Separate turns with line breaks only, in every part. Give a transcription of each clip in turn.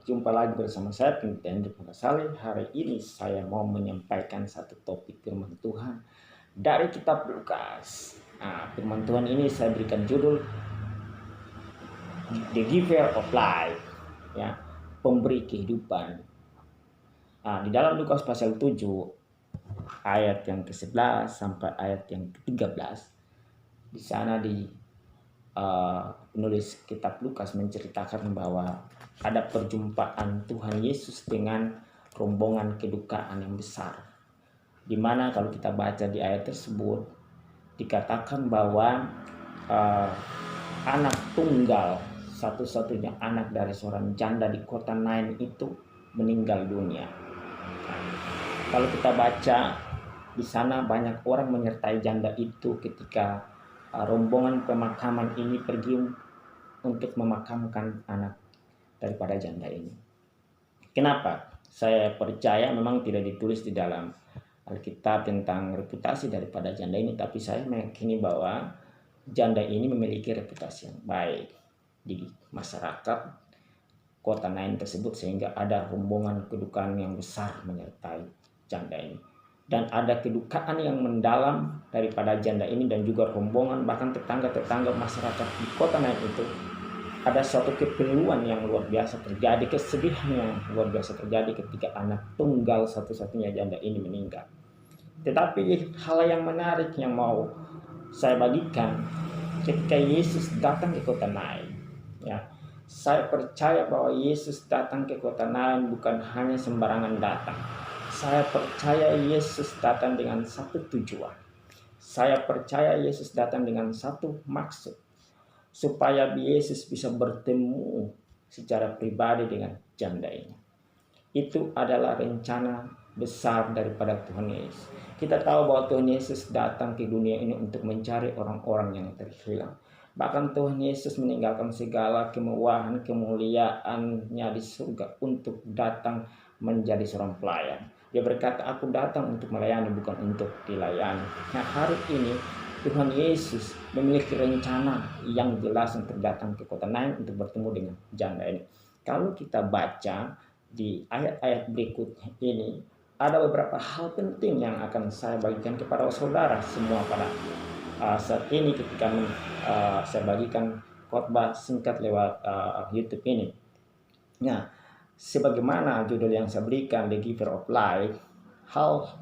Jumpa lagi bersama saya Pendeta Hendrik Murasali. Hari ini saya mau menyampaikan satu topik firman Tuhan dari kitab Lukas. Firman Tuhan ini saya berikan judul The Giver of Life, ya, pemberi kehidupan. Di dalam Lukas pasal 7 ayat yang ke-11 sampai ayat yang ke-13, di sana penulis kitab Lukas menceritakan bahwa ada perjumpaan Tuhan Yesus dengan rombongan kedukaan yang besar, di mana kalau kita baca di ayat tersebut dikatakan bahwa anak tunggal, satu-satunya anak dari seorang janda di kota Nain itu meninggal dunia. Kalau kita baca di sana banyak orang menyertai janda itu ketika rombongan pemakaman ini pergi untuk memakamkan anak daripada janda ini. Kenapa? Saya percaya memang tidak ditulis di dalam Alkitab tentang reputasi daripada janda ini, tapi saya meyakini bahwa janda ini memiliki reputasi yang baik di masyarakat kota Nain tersebut, sehingga ada rombongan kedukaan yang besar menyertai janda ini. Dan ada kedukaan yang mendalam daripada janda ini dan juga rombongan, bahkan tetangga-tetangga masyarakat di kota Nain itu. Ada suatu keperluan yang luar biasa terjadi, kesedihan yang luar biasa terjadi ketika anak tunggal satu-satunya janda ini meninggal. Tetapi hal yang menarik yang mau saya bagikan ketika Yesus datang ke kota Nain, ya, saya percaya bahwa Yesus datang ke kota Nain bukan hanya sembarangan datang. Saya percaya Yesus datang dengan satu tujuan. Saya percaya Yesus datang dengan satu maksud, supaya Yesus bisa bertemu secara pribadi dengan janda ini. Itu adalah rencana besar daripada Tuhan Yesus. Kita tahu bahwa Tuhan Yesus datang ke dunia ini untuk mencari orang-orang yang terhilang. Bahkan Tuhan Yesus meninggalkan segala kemewahan, kemuliaannya di surga untuk datang menjadi seorang pelayan. Dia berkata, aku datang untuk melayani, bukan untuk dilayani. Nah, hari ini Tuhan Yesus memiliki rencana yang jelas untuk datang ke kota Nain untuk bertemu dengan janda ini. Kalau kita baca di ayat-ayat berikut ini, ada beberapa hal penting yang akan saya bagikan kepada saudara semua pada saat ini ketika saya bagikan khotbah singkat lewat YouTube ini. Nah, sebagaimana judul yang saya berikan, The Giver of Life,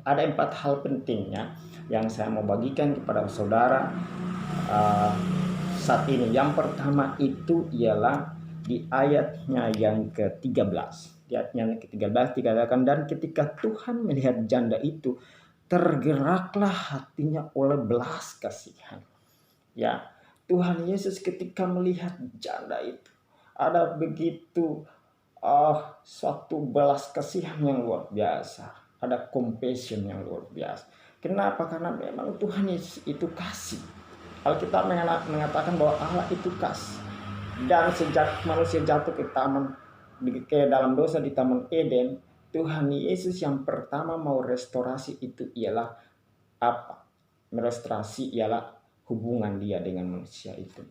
ada 4 hal pentingnya yang saya mau bagikan kepada saudara saat ini. Yang pertama itu ialah di ayatnya yang ke-13. Di ayatnya yang ke-13 dikatakan, dan ketika Tuhan melihat janda itu, tergeraklah hatinya oleh belas kasihan. Ya, Tuhan Yesus ketika melihat janda itu, ada begitu suatu belas kasihan yang luar biasa, ada compassion yang luar biasa. Kenapa? Karena memang Tuhan Yesus itu kasih. Alkitab mengatakan bahwa Allah itu kasih. Dan sejak manusia jatuh ke dalam dosa di Taman Eden, Tuhan Yesus yang pertama mau restorasi itu ialah apa? Merestorasi ialah hubungan dia dengan manusia itu.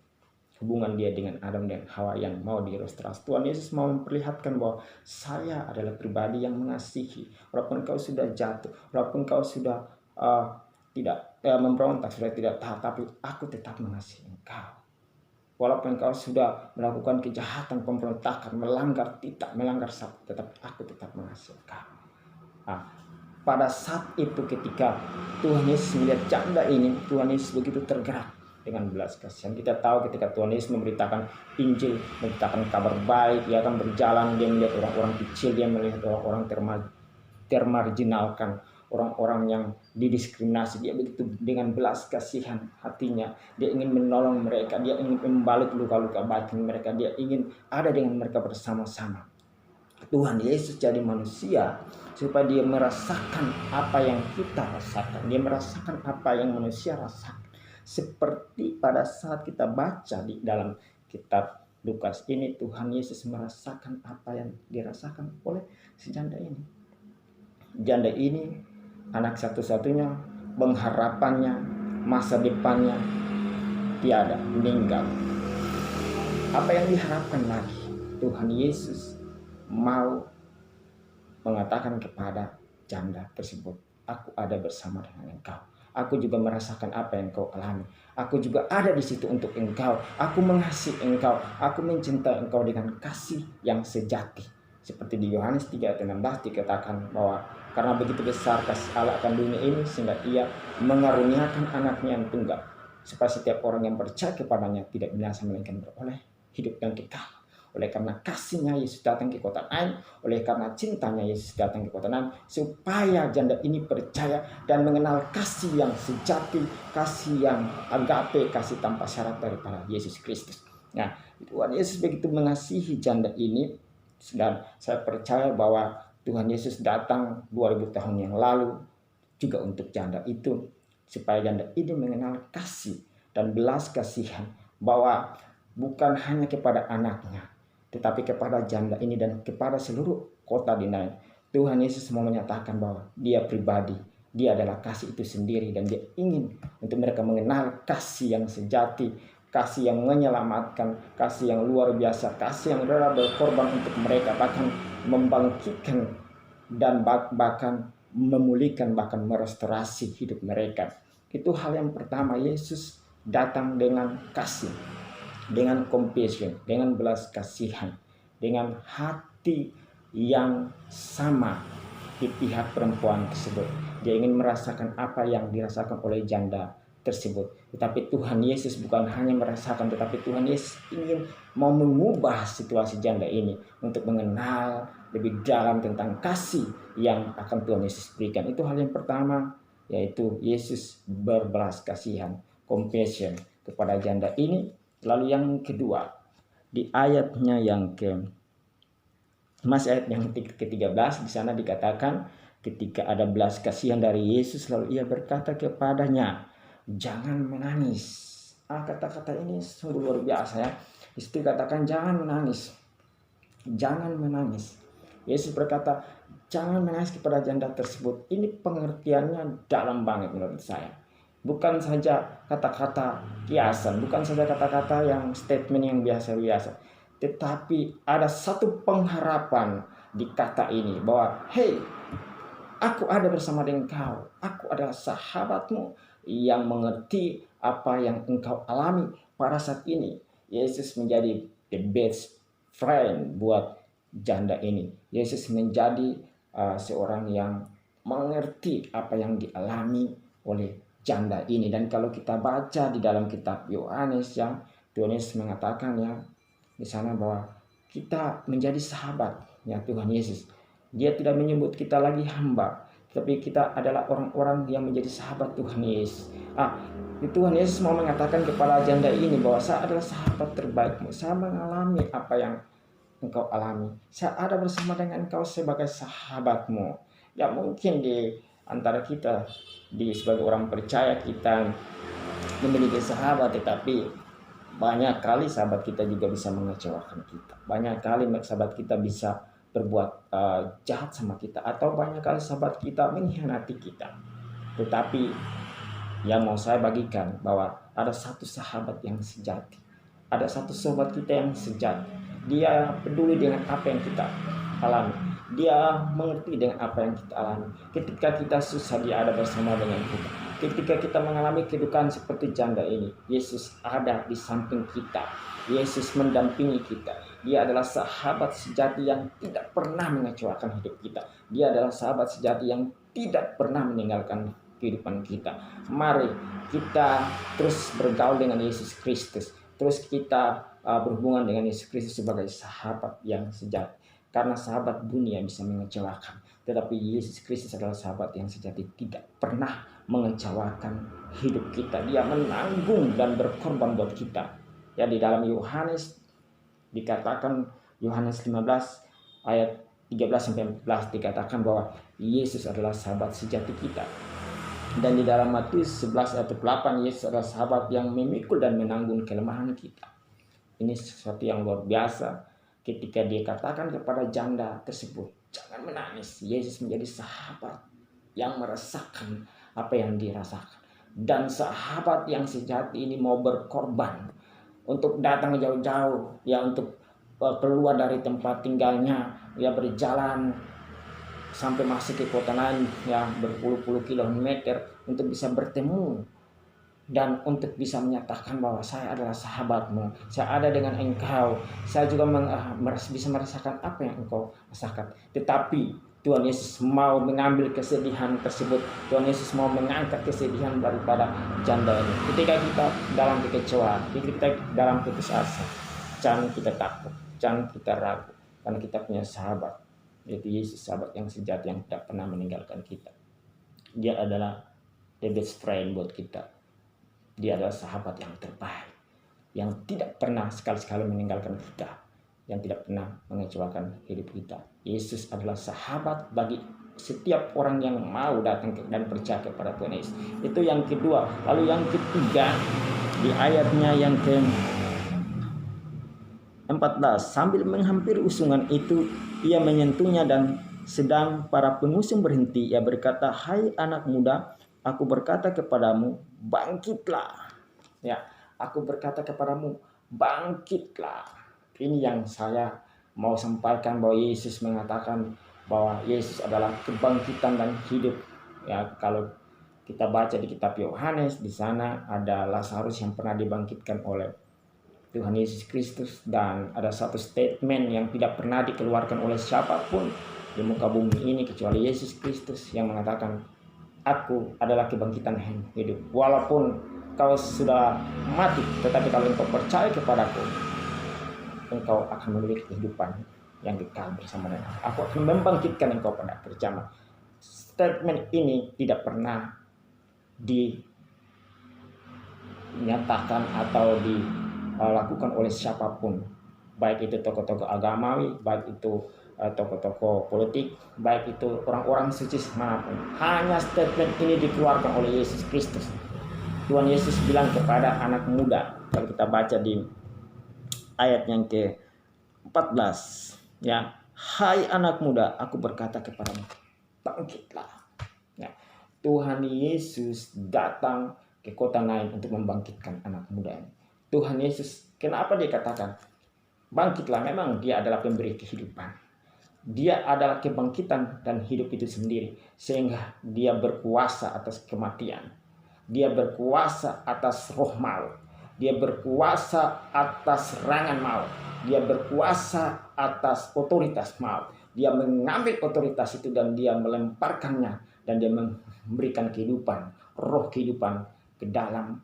Hubungan dia dengan Adam dan Hawa yang mau direstorasi. Tuhan Yesus mau memperlihatkan bahwa saya adalah pribadi yang mengasihi. Walaupun kau sudah jatuh, walaupun kau sudah tidak memberontak, sudah tidak taat, tapi aku tetap mengasihi engkau. Walaupun kau sudah melakukan kejahatan, pemberontakan, melanggar sabtu, tetapi aku tetap mengasihi engkau. Pada saat itu ketika Tuhan Yesus melihat janda ini, Tuhan Yesus begitu tergerak dengan belas kasihan. Kita tahu ketika Tuhan Yesus memberitakan Injil, memberitakan kabar baik, dia akan berjalan, dia melihat orang-orang kecil, dia melihat orang-orang termarginalkan, orang-orang yang didiskriminasi. Dia begitu dengan belas kasihan hatinya, dia ingin menolong mereka, dia ingin membalut luka-luka batin mereka, dia ingin ada dengan mereka bersama-sama. Tuhan Yesus jadi manusia supaya dia merasakan apa yang kita rasakan, dia merasakan apa yang manusia rasakan. Seperti pada saat kita baca di dalam kitab Lukas ini, Tuhan Yesus merasakan apa yang dirasakan oleh si janda ini. Janda ini anak satu-satunya, pengharapannya, masa depannya tiada, meninggal. Apa yang diharapkan lagi? Tuhan Yesus mau mengatakan kepada janda tersebut, aku ada bersama dengan engkau. Aku juga merasakan apa yang engkau alami. Aku juga ada di situ untuk engkau. Aku mengasihi engkau. Aku mencintai engkau dengan kasih yang sejati. Seperti di Yohanes 3 ayat 16 dikatakan bahwa karena begitu besar kasih Allah akan dunia ini sehingga ia mengaruniakan anaknya yang tunggal, supaya setiap orang yang percaya kepadanya tidak binasa melainkan beroleh hidup yang kekal. Oleh karena kasihnya Yesus datang ke kota Nain, oleh karena cintanya Yesus datang ke kota Nain, supaya janda ini percaya dan mengenal kasih yang sejati, kasih yang agape, kasih tanpa syarat daripada Yesus Kristus. Nah, Tuhan Yesus begitu mengasihi janda ini, dan saya percaya bahwa Tuhan Yesus datang 2000 tahun yang lalu juga untuk janda itu, supaya janda ini mengenal kasih dan belas kasihan, bahwa bukan hanya kepada anaknya, tetapi kepada janda ini dan kepada seluruh kota di Nain. Tuhan Yesus mau menyatakan bahwa dia pribadi, dia adalah kasih itu sendiri, dan dia ingin untuk mereka mengenal kasih yang sejati, kasih yang menyelamatkan, kasih yang luar biasa, kasih yang rela berkorban untuk mereka, bahkan membangkitkan dan bahkan memulihkan, bahkan merestorasi hidup mereka. Itu hal yang pertama, Yesus datang dengan kasih, dengan compassion, dengan belas kasihan, dengan hati yang sama di pihak perempuan tersebut. Dia ingin merasakan apa yang dirasakan oleh janda tersebut. Tetapi Tuhan Yesus bukan hanya merasakan, tetapi Tuhan Yesus ingin mau mengubah situasi janda ini untuk mengenal lebih dalam tentang kasih yang akan Tuhan Yesus berikan. Itu hal yang pertama, yaitu Yesus berbelas kasihan, compassion kepada janda ini. Lalu yang kedua, di ayatnya yang ayat yang ke-13, di sana dikatakan ketika ada belas kasihan dari Yesus, lalu ia berkata kepadanya, jangan menangis. Kata-kata ini sungguh luar biasa ya. Di situ katakan jangan menangis. Jangan menangis. Yesus berkata, jangan menangis kepada janda tersebut. Ini pengertiannya dalam banget menurut saya. Bukan saja kata-kata kiasan, bukan saja kata-kata yang statement yang biasa-biasa, tetapi ada satu pengharapan di kata ini bahwa hey, aku ada bersama dengan engkau, aku adalah sahabatmu yang mengerti apa yang engkau alami pada saat ini. Yesus menjadi the best friend buat janda ini. Yesus menjadi seorang yang mengerti apa yang dialami oleh janda ini. Dan kalau kita baca di dalam kitab Yohanes, yang Tuhan Yesus mengatakan ya di sana bahwa kita menjadi sahabatnya Tuhan Yesus. Dia tidak menyebut kita lagi hamba, tapi kita adalah orang-orang yang menjadi sahabat Tuhan Yesus. Tuhan Yesus mau mengatakan kepada janda ini bahwa saya adalah sahabat terbaikmu. Saya mengalami apa yang engkau alami. Saya ada bersama dengan engkau sebagai sahabatmu. Ya mungkin di antara kita sebagai orang percaya kita memiliki sahabat, tetapi banyak kali sahabat kita juga bisa mengecewakan kita. Banyak kali sahabat kita bisa berbuat jahat sama kita, atau banyak kali sahabat kita mengkhianati kita. Tetapi yang mau saya bagikan bahwa ada satu sahabat yang sejati, ada satu sahabat kita yang sejati. Dia peduli dengan apa yang kita alami, dia mengerti dengan apa yang kita alami. Ketika kita susah, dia ada bersama dengan kita. Ketika kita mengalami kedukaan seperti janda ini, Yesus ada di samping kita. Yesus mendampingi kita. Dia adalah sahabat sejati yang tidak pernah mengecewakan hidup kita. Dia adalah sahabat sejati yang tidak pernah meninggalkan kehidupan kita. Mari kita terus bergaul dengan Yesus Kristus. Terus kita berhubungan dengan Yesus Kristus sebagai sahabat yang sejati. Karena sahabat dunia bisa mengecewakan, tetapi Yesus Kristus adalah sahabat yang sejati, tidak pernah mengecewakan hidup kita. Dia menanggung dan berkorban buat kita. Ya, di dalam Yohanes dikatakan, Yohanes 15 ayat 13-14 dikatakan bahwa Yesus adalah sahabat sejati kita. Dan di dalam Matius 11 ayat 8, Yesus adalah sahabat yang memikul dan menanggung kelemahan kita. Ini sesuatu yang luar biasa. Ketika dia katakan kepada janda tersebut, jangan menangis. Yesus menjadi sahabat yang merasakan apa yang dirasakan. Dan sahabat yang sejati ini mau berkorban untuk datang jauh-jauh, ya, untuk keluar dari tempat tinggalnya, ia berjalan sampai masuk ke kota lain ya, berpuluh-puluh kilometer untuk bisa bertemu dan untuk bisa menyatakan bahwa saya adalah sahabatmu, saya ada dengan engkau, saya juga bisa merasakan apa yang engkau rasakan. Tetapi Tuhan Yesus mau mengambil kesedihan tersebut. Tuhan Yesus mau mengangkat kesedihan daripada janda ini. Ketika kita dalam kekecewaan, ketika kita dalam putus asa, jangan kita takut, jangan kita ragu, karena kita punya sahabat, yaitu Yesus, sahabat yang sejati yang tidak pernah meninggalkan kita. Dia adalah the best friend buat kita. Dia adalah sahabat yang terbaik, yang tidak pernah sekali-sekali meninggalkan kita, yang tidak pernah mengecewakan hidup kita. Yesus adalah sahabat bagi setiap orang yang mau datang dan percaya kepada Tuhan Yesus. Itu yang kedua. Lalu yang ketiga, di ayatnya yang ke-14, sambil menghampiri usungan itu, ia menyentuhnya, dan sedang para pengusung berhenti, ia berkata, "Hai anak muda, aku berkata kepadamu, bangkitlah." Ya, aku berkata kepadamu, bangkitlah. Ini yang saya mau sampaikan, bahwa Yesus mengatakan bahwa Yesus adalah kebangkitan dan hidup. Ya, kalau kita baca di kitab Yohanes, di sana ada Lazarus yang pernah dibangkitkan oleh Tuhan Yesus Kristus, dan ada satu statement yang tidak pernah dikeluarkan oleh siapapun di muka bumi ini kecuali Yesus Kristus, yang mengatakan, "Aku adalah kebangkitan hidup. Walaupun kau sudah mati, tetapi kalau engkau percaya kepadaku, engkau akan memiliki kehidupan yang kekal bersama dengan aku. Aku akan membangkitkan engkau pada bersama." Statement ini tidak pernah dinyatakan atau dilakukan oleh siapapun, baik itu tokoh-tokoh agamawi, baik itu tokoh-tokoh politik, baik itu orang-orang suci manapun. Hanya statement ini dikeluarkan oleh Yesus Kristus. Tuhan Yesus bilang kepada anak muda, kalau kita baca di ayat yang ke-14, ya, "Hai anak muda, aku berkata kepadamu, bangkitlah." Ya, Tuhan Yesus datang ke kota Nain untuk membangkitkan anak muda ini. Tuhan Yesus, kenapa dia katakan bangkitlah? Memang dia adalah pemberi kehidupan. Dia adalah kebangkitan dan hidup itu sendiri, sehingga dia berkuasa atas kematian. Dia berkuasa atas roh maut. Dia berkuasa atas serangan maut. Dia berkuasa atas otoritas maut. Dia mengambil otoritas itu dan dia melemparkannya, dan dia memberikan kehidupan, roh kehidupan ke dalam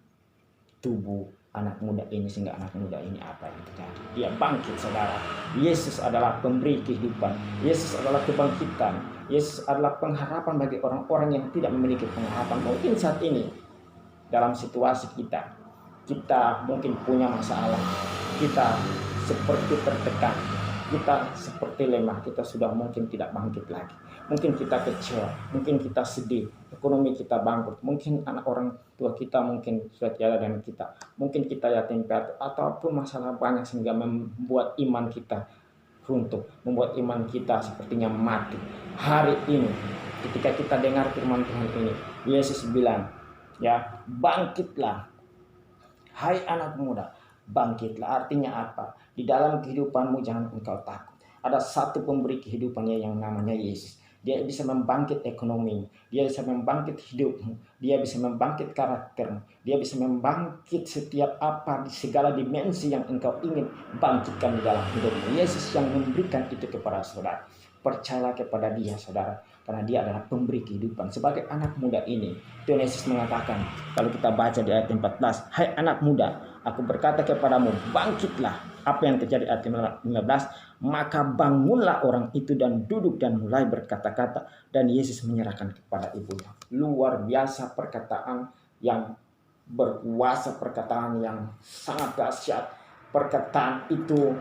tubuh anak muda ini, sehingga anak muda ini apa yang terjadi? Dia bangkit, saudara. Yesus adalah pemberi kehidupan. Yesus adalah kebangkitan. Yesus adalah pengharapan bagi orang-orang yang tidak memiliki pengharapan. Mungkin saat ini dalam situasi kita mungkin punya masalah, kita seperti tertekan, kita seperti lemah, kita sudah mungkin tidak bangkit lagi. Mungkin kita kecewa, mungkin kita sedih, ekonomi kita bangkrut, mungkin anak orang tua kita mungkin sudah tiada dengan kita, mungkin kita yatim piatu, ataupun masalah banyak sehingga membuat iman kita runtuh, membuat iman kita sepertinya mati. Hari ini ketika kita dengar firman Tuhan ini, Yesus bilang, ya, bangkitlah hai anak muda, bangkitlah. Artinya apa? Di dalam kehidupanmu jangan engkau takut. Ada satu pemberi kehidupannya yang namanya Yesus. Dia bisa membangkit ekonomi, dia bisa membangkit hidupmu, dia bisa membangkit karaktermu, dia bisa membangkit setiap apa di segala dimensi yang engkau ingin bangkitkan di dalam hidupmu. Yesus yang memberikan itu kepada saudara. Percayalah kepada dia, saudara, karena dia adalah pemberi kehidupan. Sebagai anak muda ini, Tuhan Yesus mengatakan, kalau kita baca di ayat 14, "Hai anak muda, aku berkata kepadamu, bangkitlah." Apa yang terjadi ayat 15? Maka bangunlah orang itu dan duduk dan mulai berkata-kata, dan Yesus menyerahkan kepada ibunya. Luar biasa perkataan yang berkuasa, perkataan yang sangat dahsyat. Perkataan itu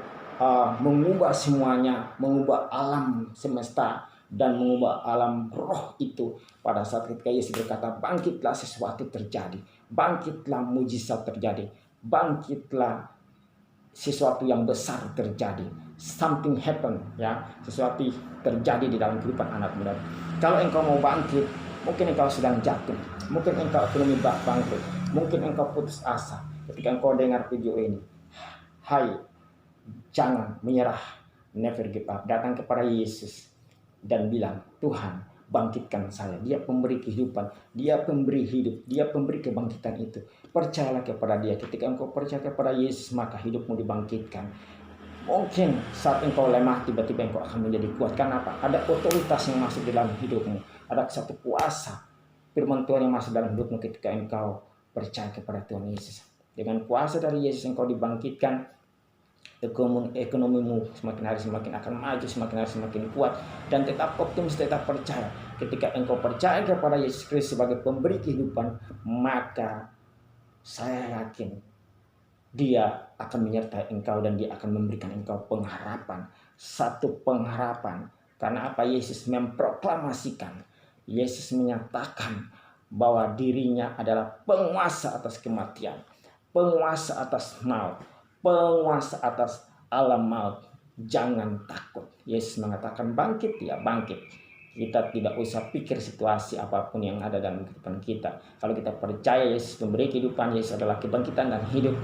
mengubah semuanya, mengubah alam semesta dan mengubah alam roh itu. Pada saat ketika Yesus berkata, bangkitlah, sesuatu terjadi, bangkitlah, mujizat terjadi, bangkitlah, sesuatu yang besar terjadi, something happen, ya, sesuatu terjadi di dalam kehidupan anak muda. Kalau engkau mau bangkit, mungkin engkau sedang jatuh, mungkin engkau ekonomi bangkrut, mungkin engkau putus asa. Ketika engkau dengar video ini, hai Jangan menyerah, never give up. Datang kepada Yesus dan bilang, Tuhan, bangkitkan saya. Dia pemberi kehidupan, dia pemberi hidup, dia pemberi kebangkitan itu. Percayalah kepada dia. Ketika engkau percaya kepada Yesus, maka hidupmu dibangkitkan. Mungkin saat engkau lemah, tiba-tiba engkau akan menjadi kuat. Kenapa? Ada otoritas yang masuk dalam hidupmu. Ada satu kuasa firman Tuhan yang masuk dalam hidupmu ketika engkau percaya kepada Tuhan Yesus. Dengan kuasa dari Yesus engkau dibangkitkan. Ekonomimu semakin hari semakin akan maju, semakin hari semakin kuat, dan tetap optimis, tetap percaya. Ketika engkau percaya kepada Yesus Kristus sebagai pemberi kehidupan, maka saya yakin dia akan menyertai engkau dan dia akan memberikan engkau pengharapan. Satu pengharapan. Karena apa? Yesus memproklamasikan, Yesus menyatakan bahwa dirinya adalah penguasa atas kematian, penguasa atas maut, penguasa atas alam maut. Jangan takut. Yesus mengatakan bangkit, ya bangkit. Kita tidak usah pikir situasi apapun yang ada dalam kehidupan kita. Kalau kita percaya Yesus memberi kehidupan, Yesus adalah kebangkitan dan hidup.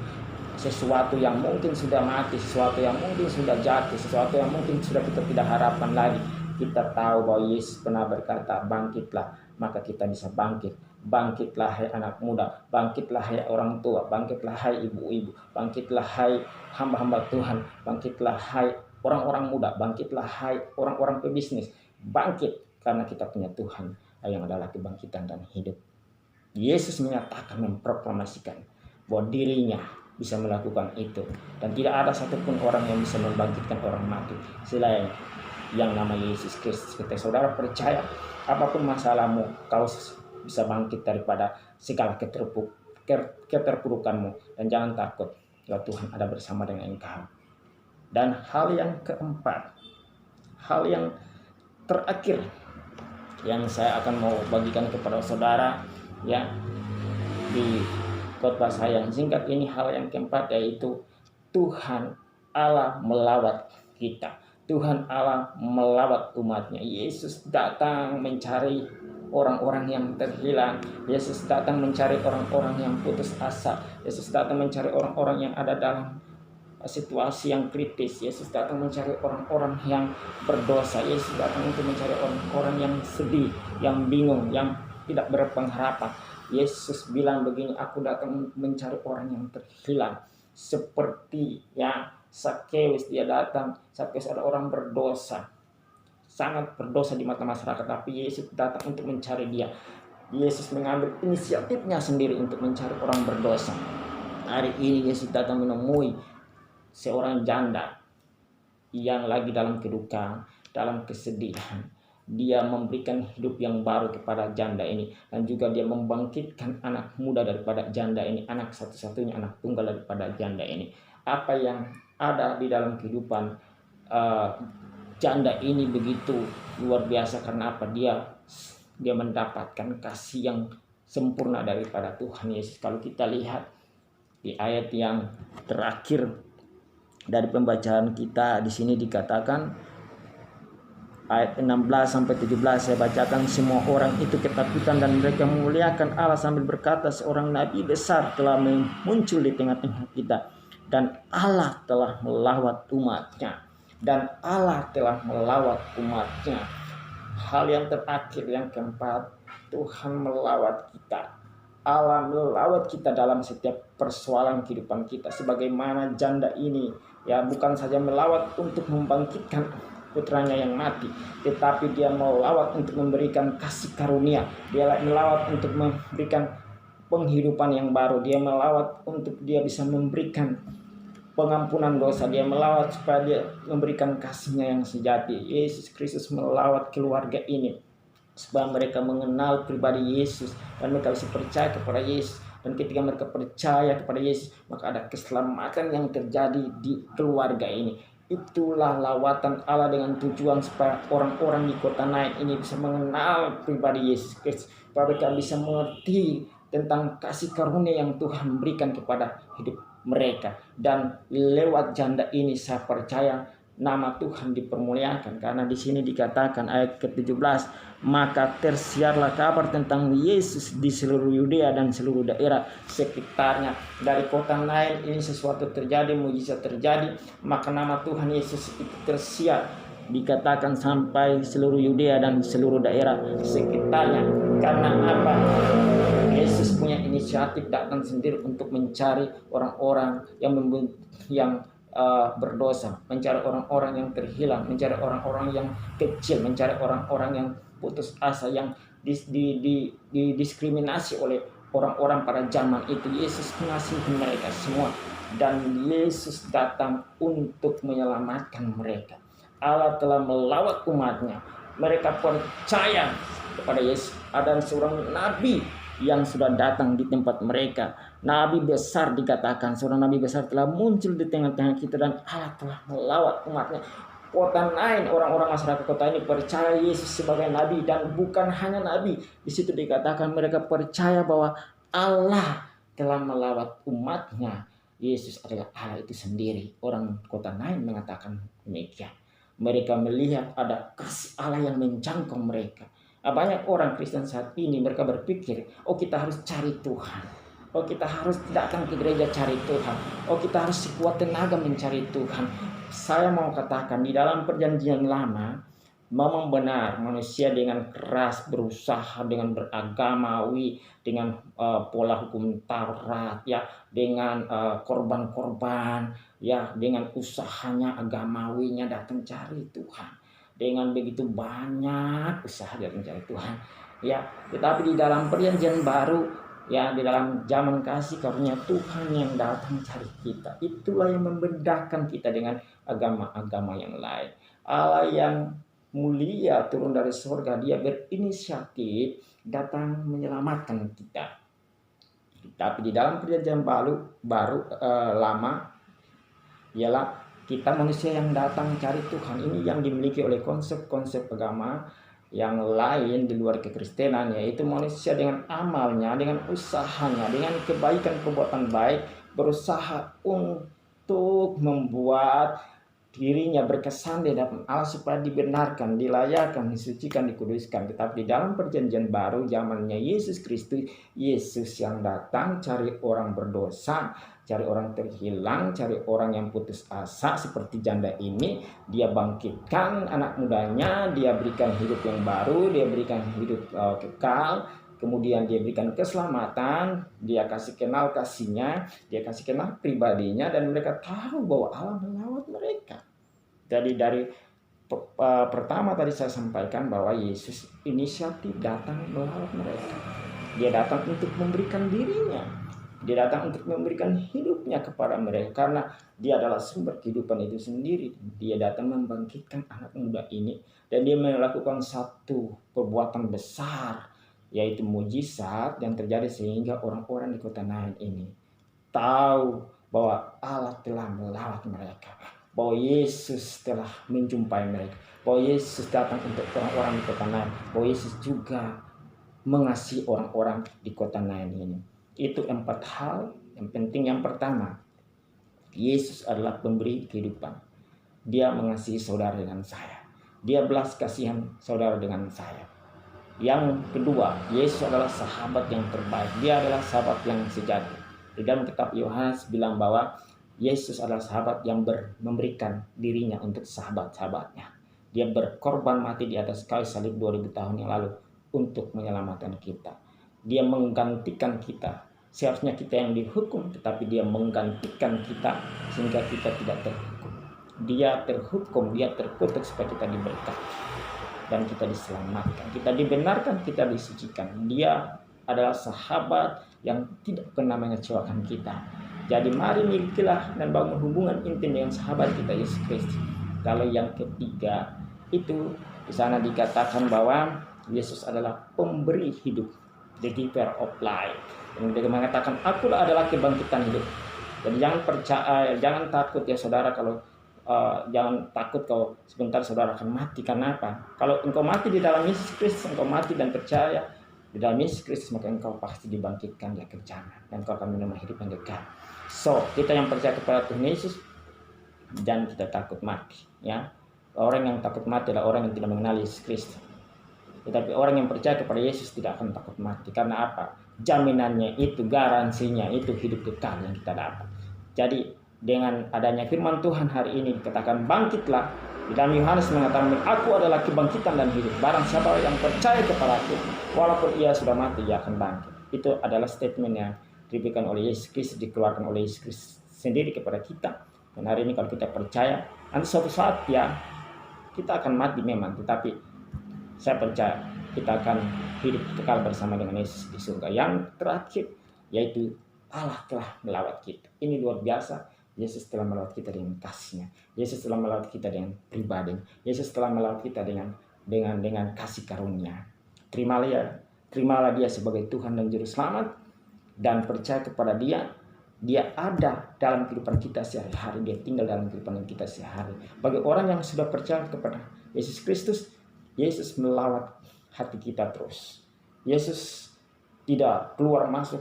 Sesuatu yang mungkin sudah mati, sesuatu yang mungkin sudah jatuh, sesuatu yang mungkin sudah kita tidak harapkan lagi, kita tahu bahwa Yesus pernah berkata, bangkitlah, maka kita bisa bangkit. Bangkitlah hai anak muda, bangkitlah hai orang tua, bangkitlah hai ibu-ibu, bangkitlah hai hamba-hamba Tuhan, bangkitlah hai orang-orang muda, bangkitlah hai orang-orang pebisnis. Bangkit, karena kita punya Tuhan yang adalah kebangkitan dan hidup. Yesus menyatakan, memproklamasikan bahwa dirinya bisa melakukan itu, dan tidak ada satupun orang yang bisa membangkitkan orang mati selain yang nama Yesus Kristus. Ketika saudara percaya, apapun masalahmu, kau bisa bangkit daripada segala keterpurukanmu, dan jangan takut, ya Tuhan ada bersama dengan engkau. Dan hal yang keempat, hal yang terakhir yang saya akan mau bagikan kepada saudara, ya, di khotbah saya yang singkat ini, hal yang keempat yaitu Tuhan Allah melawat kita. Tuhan Allah melawat umatnya. Yesus datang mencari orang-orang yang terhilang. Yesus datang mencari orang-orang yang putus asa. Yesus datang mencari orang-orang yang ada dalam situasi yang kritis. Yesus datang mencari orang-orang yang berdosa. Yesus datang untuk mencari orang-orang yang sedih, yang bingung, yang tidak berpengharapan. Yesus bilang begini, aku datang mencari orang yang terhilang. Seperti ya Zakheus, dia datang. Zakheus adalah orang berdosa, sangat berdosa di mata masyarakat, tapi Yesus datang untuk mencari dia. Yesus mengambil inisiatifnya sendiri untuk mencari orang berdosa. Hari ini Yesus datang menemui seorang janda yang lagi dalam kedukaan, dalam kesedihan. Dia memberikan hidup yang baru kepada janda ini, dan juga dia membangkitkan anak muda daripada janda ini, anak satu-satunya, anak tunggal daripada janda ini. Apa yang ada di dalam kehidupan janda ini begitu luar biasa. Karena apa? Dia mendapatkan kasih yang sempurna daripada Tuhan Yesus. Kalau kita lihat di ayat yang terakhir dari pembacaan kita, di sini dikatakan ayat 16 sampai 17, saya bacakan. Semua orang itu ketakutan dan mereka memuliakan Allah sambil berkata, seorang nabi besar telah muncul di tengah-tengah kita, dan Allah telah melawat umatnya. Dan Allah telah melawat umatnya. Hal yang terakhir, yang keempat, Tuhan melawat kita. Allah melawat kita dalam setiap persoalan kehidupan kita. Sebagaimana janda ini, ya, bukan saja melawat untuk membangkitkan putranya yang mati, tetapi dia melawat untuk memberikan kasih karunia. Dia melawat untuk memberikan penghidupan yang baru. Dia melawat untuk dia bisa memberikan pengampunan dosa. Dia melawat supaya dia memberikan kasihnya yang sejati. Yesus Kristus melawat keluarga ini supaya mereka mengenal pribadi Yesus dan mereka bisa percaya kepada Yesus. Dan ketika mereka percaya kepada Yesus, maka ada keselamatan yang terjadi di keluarga ini. Itulah lawatan Allah dengan tujuan supaya orang-orang di kota Nain ini bisa mengenal pribadi Yesus Kristus, supaya mereka bisa mengerti tentang kasih karunia yang Tuhan berikan kepada hidup mereka. Dan lewat janda ini saya percaya nama Tuhan dipermuliakan. Karena di sini dikatakan ayat ke-17, maka tersiarlah kabar tentang Yesus di seluruh Yudea dan seluruh daerah sekitarnya. Dari kota Nain ini sesuatu terjadi, mujizat terjadi, maka nama Tuhan Yesus itu tersiar, dikatakan sampai seluruh Yudea dan seluruh daerah sekitarnya. Karena apa? Yesus punya inisiatif datang sendiri untuk mencari orang-orang yang berdosa, mencari orang-orang yang terhilang, mencari orang-orang yang kecil, mencari orang-orang yang putus asa, yang didiskriminasi oleh orang-orang pada zaman itu. Yesus mengasihi mereka semua, dan Yesus datang untuk menyelamatkan mereka. Allah telah melawat umatnya, mereka percaya kepada Yesus. Ada seorang nabi yang sudah datang di tempat mereka. Nabi besar dikatakan, seorang nabi besar telah muncul di tengah-tengah kita, dan Allah telah melawat umatnya. Kota Nain, orang-orang masyarakat kota ini percaya Yesus sebagai nabi, dan bukan hanya nabi. Di situ dikatakan mereka percaya bahwa Allah telah melawat umatnya. Yesus adalah Allah itu sendiri. Orang kota Nain mengatakan demikian. Mereka melihat ada kasih Allah yang menjangkau mereka. Banyak orang Kristen saat ini mereka berpikir, oh kita harus cari Tuhan, oh kita harus datang ke gereja cari Tuhan, oh kita harus sekuat tenaga mencari Tuhan. Saya mau katakan, di dalam perjanjian lama memang benar manusia dengan keras berusaha dengan beragamawi, dengan pola hukum Taurat, ya, dengan korban-korban, ya, dengan usahanya agamawinya datang cari Tuhan. Dengan begitu banyak usaha dia mencari Tuhan, ya. Tetapi di dalam perjanjian baru, ya, di dalam zaman kasih karunia Tuhan yang datang cari kita, itulah yang membedakan kita dengan agama-agama yang lain. Allah yang mulia turun dari surga, dia berinisiatif datang menyelamatkan kita. Tapi di dalam perjanjian lama ialah kita manusia yang datang cari Tuhan. Ini yang dimiliki oleh konsep-konsep agama yang lain di luar kekristenan, yaitu manusia dengan amalnya, dengan usahanya, dengan kebaikan perbuatan baik, berusaha untuk membuat dirinya berkesan di hadapan Allah supaya dibenarkan, dilayakkan, disucikan, dikuduskan. Tetapi di dalam perjanjian baru zamannya Yesus Kristus, Yesus yang datang cari orang berdosa, cari orang terhilang, cari orang yang putus asa seperti janda ini. Dia bangkitkan anak mudanya, dia berikan hidup yang baru, dia berikan hidup kekal. Kemudian dia berikan keselamatan, dia kasih kenal kasihnya, dia kasih kenal pribadinya, dan mereka tahu bahwa Allah melawat mereka. Jadi dari pertama tadi saya sampaikan bahwa Yesus inisiatif datang melawat mereka. Dia datang untuk memberikan dirinya. Dia datang untuk memberikan hidupnya kepada mereka, karena dia adalah sumber kehidupan itu sendiri. Dia datang membangkitkan anak muda ini, dan dia melakukan satu perbuatan besar, yaitu mujizat yang terjadi sehingga orang-orang di kota Nain ini tahu bahwa Allah telah melawat mereka, bahwa Yesus telah menjumpai mereka, bahwa Yesus datang untuk orang-orang di kota Nain, bahwa Yesus juga mengasihi orang-orang di kota Nain ini. Itu 4 hal yang penting. Yang pertama, Yesus adalah pemberi kehidupan. Dia mengasihi saudara dengan saya. Dia belas kasihan saudara dengan saya. Yang kedua, Yesus adalah sahabat yang terbaik. Dia adalah sahabat yang sejati. Di dalam kitab Yohanes bilang bahwa Yesus adalah sahabat yang memberikan dirinya untuk sahabat-sahabatnya. Dia berkorban mati di atas kayu salib 2000 tahun yang lalu untuk menyelamatkan kita. Dia menggantikan kita. Seharusnya kita yang dihukum, tetapi dia menggantikan kita sehingga kita tidak terhukum. Dia terhukum, dia terkutuk supaya kita diberkati dan kita diselamatkan, kita dibenarkan, kita disucikan. Dia adalah sahabat yang tidak pernah mengecewakan kita. Jadi mari milikilah dan bangun hubungan intim dengan sahabat kita Yesus Kristus. Kalau yang ketiga itu di sana dikatakan bahwa Yesus adalah pemberi hidup, the giver of life. Dan dia mengatakan, akulah adalah kebangkitan hidup. Jadi jangan percaya, jangan takut ya saudara, kalau jangan takut kalau sebentar saudara akan mati. Karena apa? Kalau engkau mati di dalam Yesus Kristus, engkau mati dan percaya di dalam Yesus Kristus, maka engkau pasti dibangkitkan di akhir zaman dan engkau akan menerima hidup yang kekal. So, kita yang percaya kepada Tuhan Yesus, dan kita takut mati. Ya, orang yang takut mati adalah orang yang tidak mengenal Yesus Kristus. Tetapi orang yang percaya kepada Yesus tidak akan takut mati. Karena apa? Jaminannya itu, garansinya itu hidup kekal yang kita dapat. Jadi dengan adanya firman Tuhan hari ini dikatakan bangkitlah. Di dalam Yohanes mengatakan, aku adalah kebangkitan dan hidup. Barang siapa yang percaya kepada aku, walaupun ia sudah mati, ia akan bangkit. Itu adalah statement yang diberikan oleh Yesus Kristus, dikeluarkan oleh Yesus Kristus sendiri kepada kita. Dan hari ini kalau kita percaya, nanti suatu saat ya kita akan mati memang, tetapi saya percaya kita akan hidup kekal bersama dengan Yesus di surga. Yang terakhir yaitu Allah telah melawat kita. Ini luar biasa. Yesus telah melawat kita dengan kasih-Nya. Yesus telah melawat kita dengan pribadi. Yesus telah melawat kita dengan kasih karunia. Terimalah Dia sebagai Tuhan dan Juru Selamat, dan percaya kepada Dia. Dia ada dalam kehidupan kita sehari-hari. Dia tinggal dalam kehidupan kita sehari. Bagi orang yang sudah percaya kepada Yesus Kristus, Yesus melawat hati kita terus. Yesus tidak keluar masuk,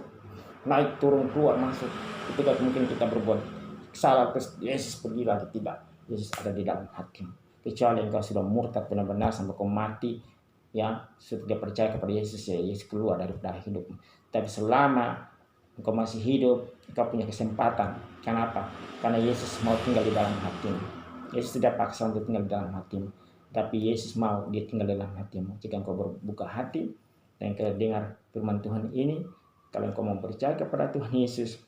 naik turun keluar masuk. Ketika mungkin kita berbuat salah, terus Yesus pergi lagi. Tidak, Yesus ada di dalam hatimu. Kecuali engkau sudah murtad benar-benar sampai kau mati, ya sudah percaya kepada Yesus, ya Yesus keluar dari hidupmu. Tapi selama engkau masih hidup, engkau punya kesempatan. Kenapa? Karena Yesus mau tinggal di dalam hatimu. Yesus tidak paksa untuk tinggal di dalam hatimu, tapi Yesus mau Dia tinggal di dalam hatimu. Jika engkau berbuka hati dan engkau dengar firman Tuhan ini, kalau engkau mau percaya kepada Tuhan Yesus,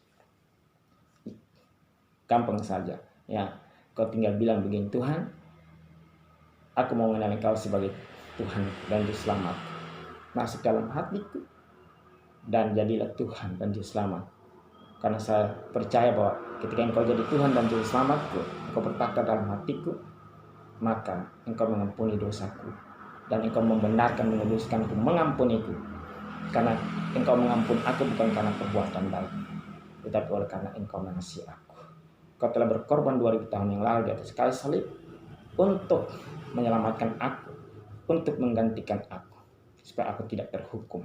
gampang saja. Ya, kau tinggal bilang begini, Tuhan, aku mau mengenal Engkau sebagai Tuhan dan Juru Selamat. Masuk dalam hatiku dan jadilah Tuhan dan Juru Selamat. Karena saya percaya bahwa ketika Engkau jadi Tuhan dan Juru Selamatku, Engkau bertakhta dalam hatiku, maka Engkau mengampuni dosaku dan Engkau membenarkan, menguduskanku, mengampuniku. Karena Engkau mengampuni aku bukan karena perbuatan baik, tetapi oleh karena Engkau mengasihi aku. Kau telah berkorban 2000 tahun yang lalu di atas kayu salib untuk menyelamatkan aku, untuk menggantikan aku, supaya aku tidak terhukum.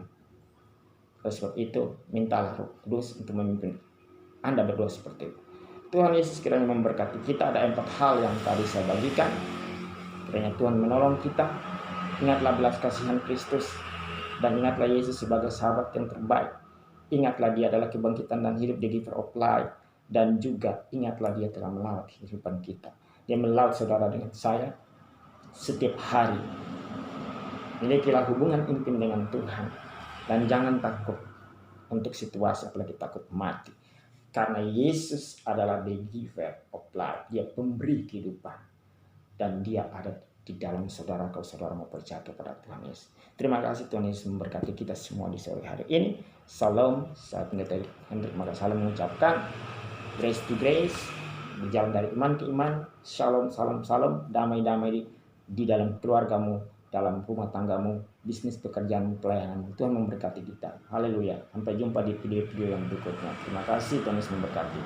Oleh sebab itu, mintalah Roh Kudus untuk memimpin Anda berdua seperti itu. Tuhan Yesus kiranya memberkati kita. Ada 4 hal yang tadi saya bagikan. Kiranya Tuhan menolong kita. Ingatlah belas kasihan Kristus, dan ingatlah Yesus sebagai sahabat yang terbaik. Ingatlah Dia adalah kebangkitan dan hidup, the giver of life. Dan juga ingatlah Dia telah melawat kehidupan kita. Dia melawat saudara dengan saya setiap hari. Milikilah hubungan intim dengan Tuhan, dan jangan takut untuk situasi, apalagi takut mati. Karena Yesus adalah the giver of life. Dia pemberi kehidupan, dan Dia ada di dalam saudara kalau saudara mau percaya kepada Tuhan Yesus. Terima kasih, Tuhan Yesus memberkati kita semua di sore hari ini. Salam. Saya Pendeta Hendrik Makasalam mengucapkan grace to grace, berjalan dari iman ke iman. Shalom, salam, salam, damai-damai di dalam keluargamu, dalam rumah tanggamu, bisnis, pekerjaanmu, pelayananmu. Tuhan memberkati kita. Haleluya. Sampai jumpa di video-video yang berikutnya. Terima kasih, Tuhan Yesus memberkati.